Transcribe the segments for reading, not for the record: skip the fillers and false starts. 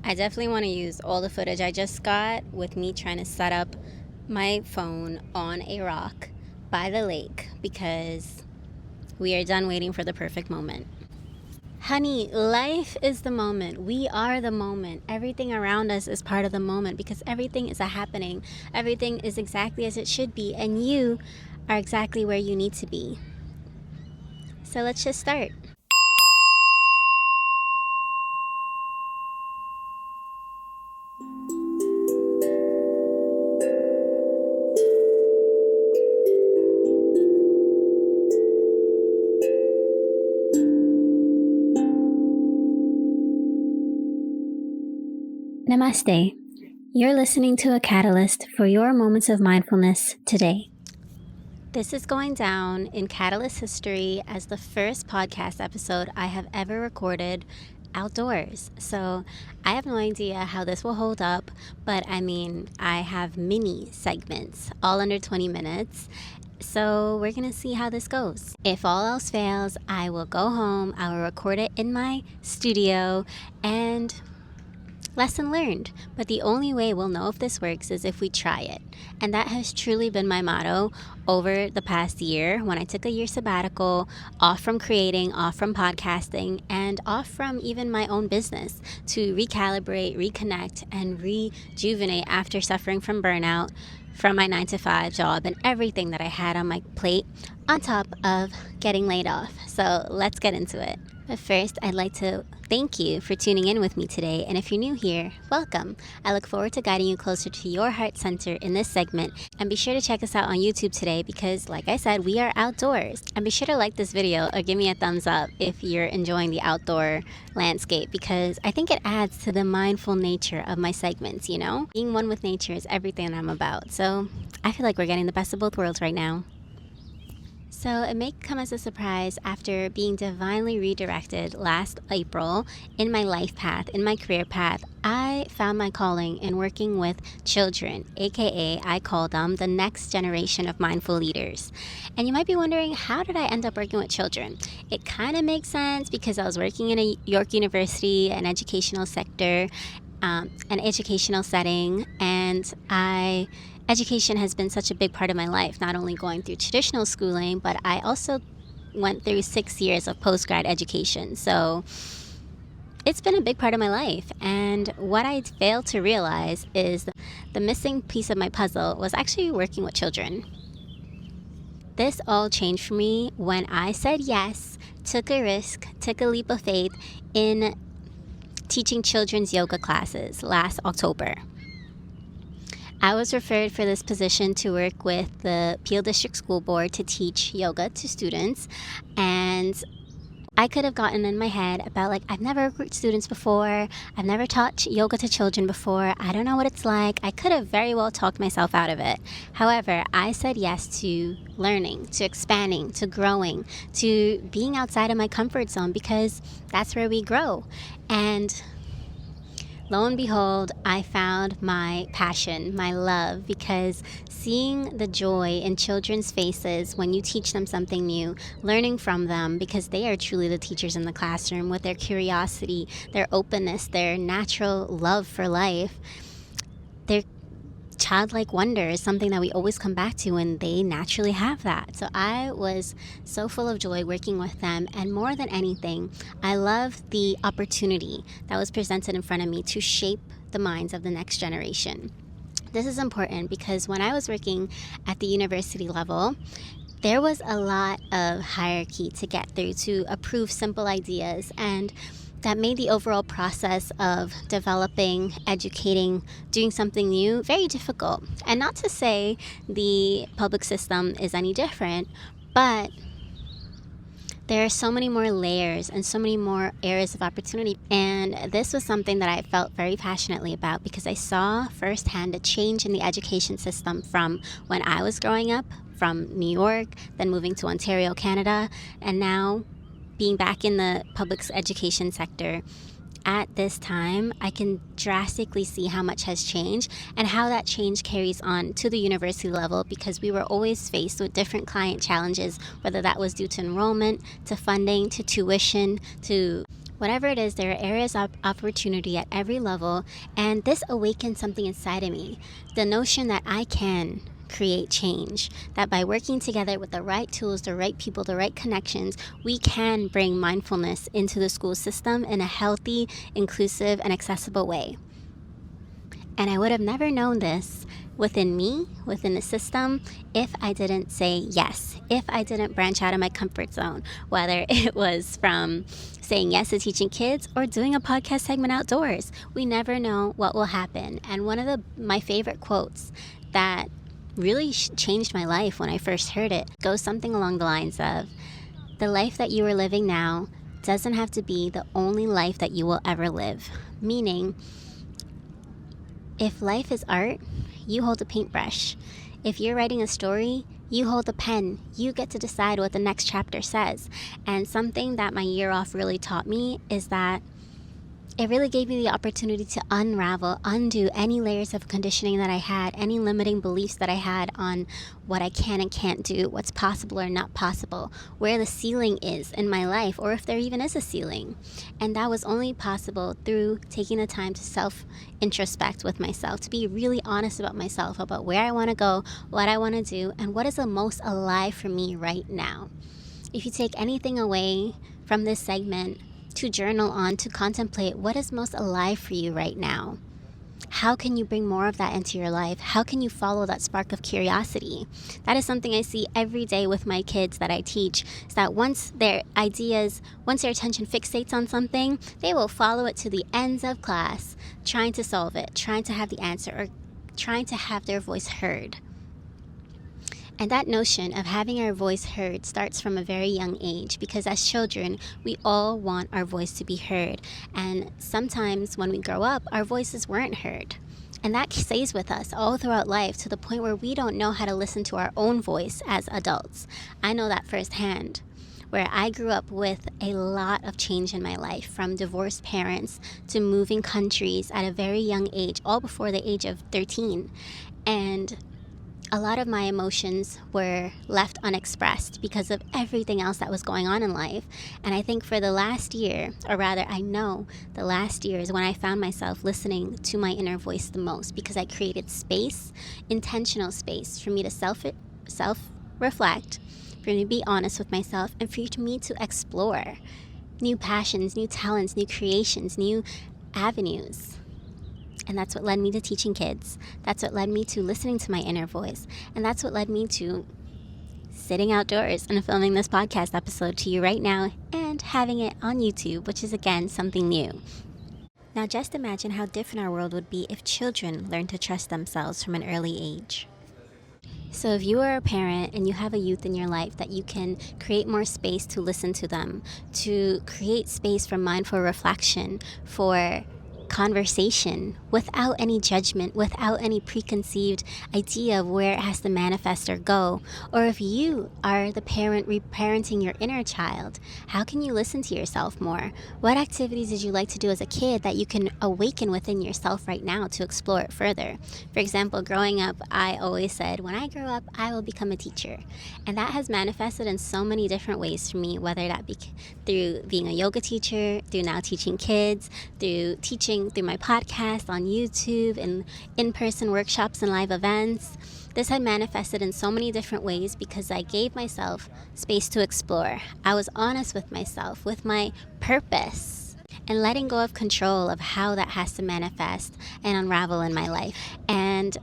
I definitely want to use all the footage I just got with me trying to set up my phone on a rock by the lake because we are done waiting for the perfect moment. Honey, life is the moment. We are the moment. Everything around us is part of the moment because everything is a happening. Everything is exactly as it should be, and you are exactly where you need to be. So let's just start. Namaste. You're listening to a catalyst for your moments of mindfulness today. This is going down in Catalyst history as the first podcast episode I have ever recorded outdoors. So I have no idea how this will hold up, but I have mini segments, all under 20 minutes. So we're going to see how this goes. If all else fails, I will go home, I will record it in my studio, and lesson learned. But the only way we'll know if this works is if we try it. And that has truly been my motto over the past year when I took a year sabbatical, off from creating, off from podcasting, and off from even my own business to recalibrate, reconnect, and rejuvenate after suffering from burnout from my 9-to-5 job and everything that I had on my plate on top of getting laid off. So let's get into it. But first, I'd like to thank you for tuning in with me today. And if you're new here, welcome. I look forward to guiding you closer to your heart center in this segment. And be sure to check us out on YouTube today because, like I said, we are outdoors. And be sure to like this video or give me a thumbs up if you're enjoying the outdoor landscape because I think it adds to the mindful nature of my segments, you know? Being one with nature is everything I'm about. So I feel like we're getting the best of both worlds right now. So it may come as a surprise after being divinely redirected last April in my life path, in my career path, I found my calling in working with children, aka I call them the next generation of mindful leaders. And you might be wondering, how did I end up working with children? It kind of makes sense because I was working in a York University, an educational sector, an educational setting, and education has been such a big part of my life, not only going through traditional schooling, but I also went through 6 years of post-grad education. So it's been a big part of my life. And what I failed to realize is the missing piece of my puzzle was actually working with children. This all changed for me when I said yes, took a risk, took a leap of faith in teaching children's yoga classes last October. I was referred for this position to work with the Peel District School Board to teach yoga to students, and I could have gotten in my head about I've never worked with students before, I've never taught yoga to children before, I don't know what it's like. I could have very well talked myself out of it. However, I said yes to learning, to expanding, to growing, to being outside of my comfort zone because that's where we grow. And lo and behold, I found my passion, my love, because seeing the joy in children's faces when you teach them something new, learning from them, because they are truly the teachers in the classroom with their curiosity, their openness, their natural love for life, their childlike wonder is something that we always come back to, and they naturally have that. So I was so full of joy working with them, and more than anything, I love the opportunity that was presented in front of me to shape the minds of the next generation. This is important because when I was working at the university level, there was a lot of hierarchy to get through to approve simple ideas, and that made the overall process of developing, educating, doing something new very difficult. And not to say the public system is any different, but there are so many more layers and so many more areas of opportunity. And this was something that I felt very passionately about because I saw firsthand a change in the education system from when I was growing up, from New York, then moving to Ontario, Canada, and now being back in the public education sector. At this time, I can drastically see how much has changed and how that change carries on to the university level because we were always faced with different client challenges, whether that was due to enrollment, to funding, to tuition, to Whatever it is, there are areas of opportunity at every level, and this awakened something inside of me. The notion that I can create change, that by working together with the right tools, the right people, the right connections, we can bring mindfulness into the school system in a healthy, inclusive, and accessible way. And I would have never known this within me, within the system, if I didn't say yes, if I didn't branch out of my comfort zone, whether it was from saying yes to teaching kids or doing a podcast segment outdoors. We never know what will happen. And one of my favorite quotes that really changed my life when I first heard it goes something along the lines of, the life that you are living now doesn't have to be the only life that you will ever live. Meaning, if life is art, you hold a paintbrush. If you're writing a story, you hold a pen. You get to decide what the next chapter says. And something that my year off really taught me is that it really gave me the opportunity to unravel, undo any layers of conditioning that I had, any limiting beliefs that I had on what I can and can't do, what's possible or not possible, where the ceiling is in my life, or if there even is a ceiling. And that was only possible through taking the time to self-introspect with myself, to be really honest about myself, about where I want to go, what I want to do, and what is the most alive for me right now. If you take anything away from this segment, to journal on, to contemplate what is most alive for you right now. How can you bring more of that into your life? How can you follow that spark of curiosity? That is something I see every day with my kids that I teach, is that once their attention fixates on something, they will follow it to the ends of class, trying to solve it, trying to have the answer, or trying to have their voice heard. And that notion of having our voice heard starts from a very young age, because as children, we all want our voice to be heard. And sometimes when we grow up, our voices weren't heard. And that stays with us all throughout life, to the point where we don't know how to listen to our own voice as adults. I know that firsthand, where I grew up with a lot of change in my life, from divorced parents to moving countries at a very young age, all before the age of 13. And a lot of my emotions were left unexpressed because of everything else that was going on in life. And I think for the last year, or rather I know the last year, is when I found myself listening to my inner voice the most, because I created space, intentional space, for me to self-reflect, for me to be honest with myself, and for me to explore new passions, new talents, new creations, new avenues. And that's what led me to teaching kids. That's what led me to listening to my inner voice. And that's what led me to sitting outdoors and filming this podcast episode to you right now, and having it on YouTube, which is, again, something new. Now, just imagine how different our world would be if children learned to trust themselves from an early age. So if you are a parent and you have a youth in your life, that you can create more space to listen to them, to create space for mindful reflection, for conversation, without any judgment, without any preconceived idea of where it has to manifest or go. Or if you are the parent reparenting your inner child, how can you listen to yourself more? What activities did you like to do as a kid that you can awaken within yourself right now to explore it further? For example, growing up, I always said, when I grow up, I will become a teacher. And that has manifested in so many different ways for me, whether that be through being a yoga teacher, through now teaching kids, through teaching through my podcast, on YouTube, and in-person workshops and live events. This had manifested in so many different ways because I gave myself space to explore. I was honest with myself, with my purpose, and letting go of control of how that has to manifest and unravel in my life. And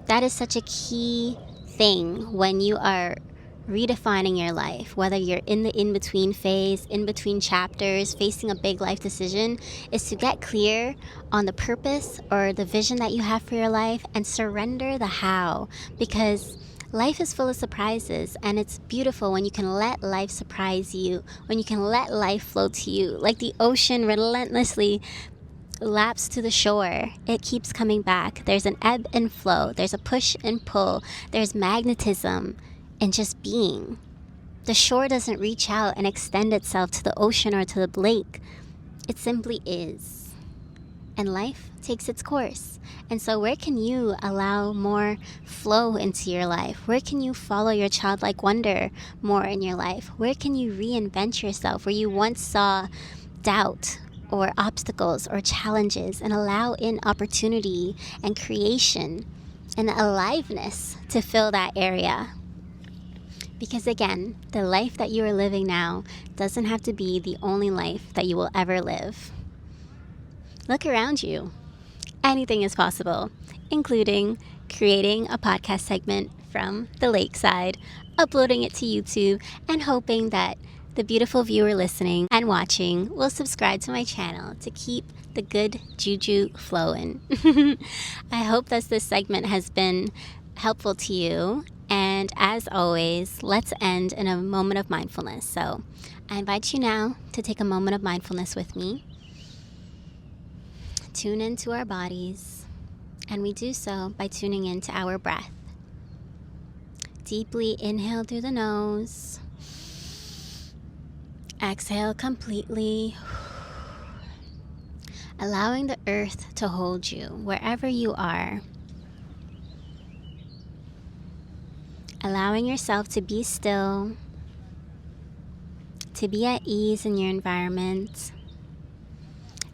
that is such a key thing when you are redefining your life, whether you're in the in-between phase, in-between chapters, facing a big life decision, is to get clear on the purpose or the vision that you have for your life, and surrender the how, because life is full of surprises, and it's beautiful when you can let life surprise you, when you can let life flow to you, like the ocean relentlessly laps to the shore. It keeps coming back. There's an ebb and flow, there's a push and pull, there's magnetism and just being. The shore doesn't reach out and extend itself to the ocean or to the lake. It simply is. And life takes its course. And so where can you allow more flow into your life? Where can you follow your childlike wonder more in your life? Where can you reinvent yourself? Where you once saw doubt or obstacles or challenges and allow in opportunity and creation and aliveness to fill that area. Because again, the life that you are living now doesn't have to be the only life that you will ever live. Look around you. Anything is possible, including creating a podcast segment from the lakeside, uploading it to YouTube, and hoping that the beautiful viewer listening and watching will subscribe to my channel to keep the good juju flowing. I hope that this segment has been helpful to you. And as always, let's end in a moment of mindfulness. So I invite you now to take a moment of mindfulness with me. Tune into our bodies, and we do so by tuning into our breath. Deeply inhale through the nose. Exhale completely, allowing the earth to hold you wherever you are. Allowing yourself to be still, to be at ease in your environment.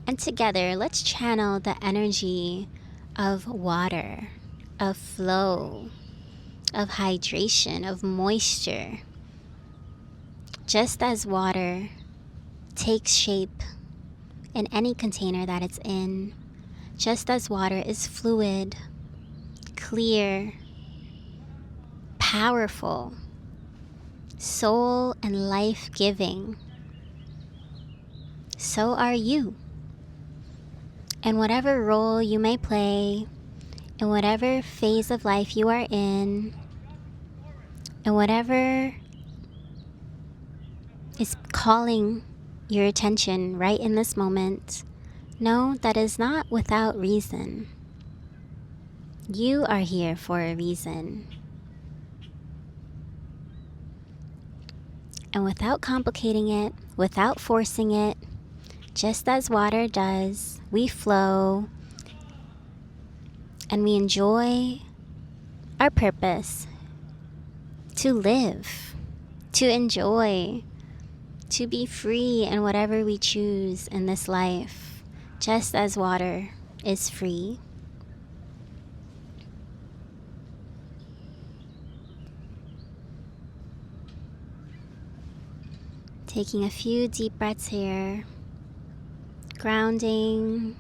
And together, let's channel the energy of water, of flow, of hydration, of moisture. Just as water takes shape in any container that it's in, just as water is fluid, clear, powerful, soul and life-giving, so are you. And whatever role you may play, in whatever phase of life you are in, and whatever is calling your attention right in this moment, know that is not without reason. You are here for a reason. And without complicating it, without forcing it, just as water does, we flow and we enjoy our purpose to live, to enjoy, to be free in whatever we choose in this life, just as water is free. Taking a few deep breaths here, grounding,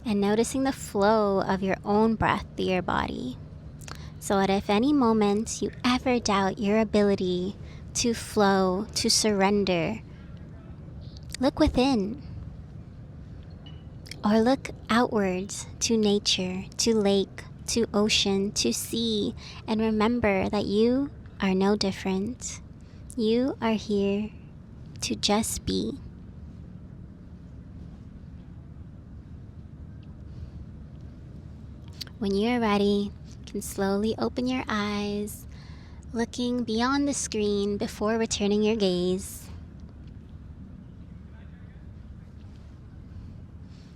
and noticing the flow of your own breath through your body. So that if any moment you ever doubt your ability to flow, to surrender, look within. Or look outwards to nature, to lake, to ocean, to sea, and remember that you are no different. You are here to just be. When you're ready, you can slowly open your eyes, looking beyond the screen before returning your gaze.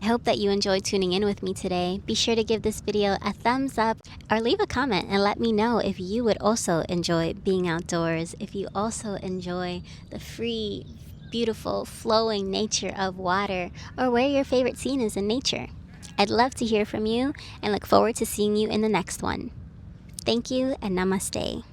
I hope that you enjoyed tuning in with me today. Be sure to give this video a thumbs up or leave a comment and let me know if you would also enjoy being outdoors, if you also enjoy the free, beautiful, flowing nature of water, or where your favorite scene is in nature. I'd love to hear from you and look forward to seeing you in the next one. Thank you and namaste.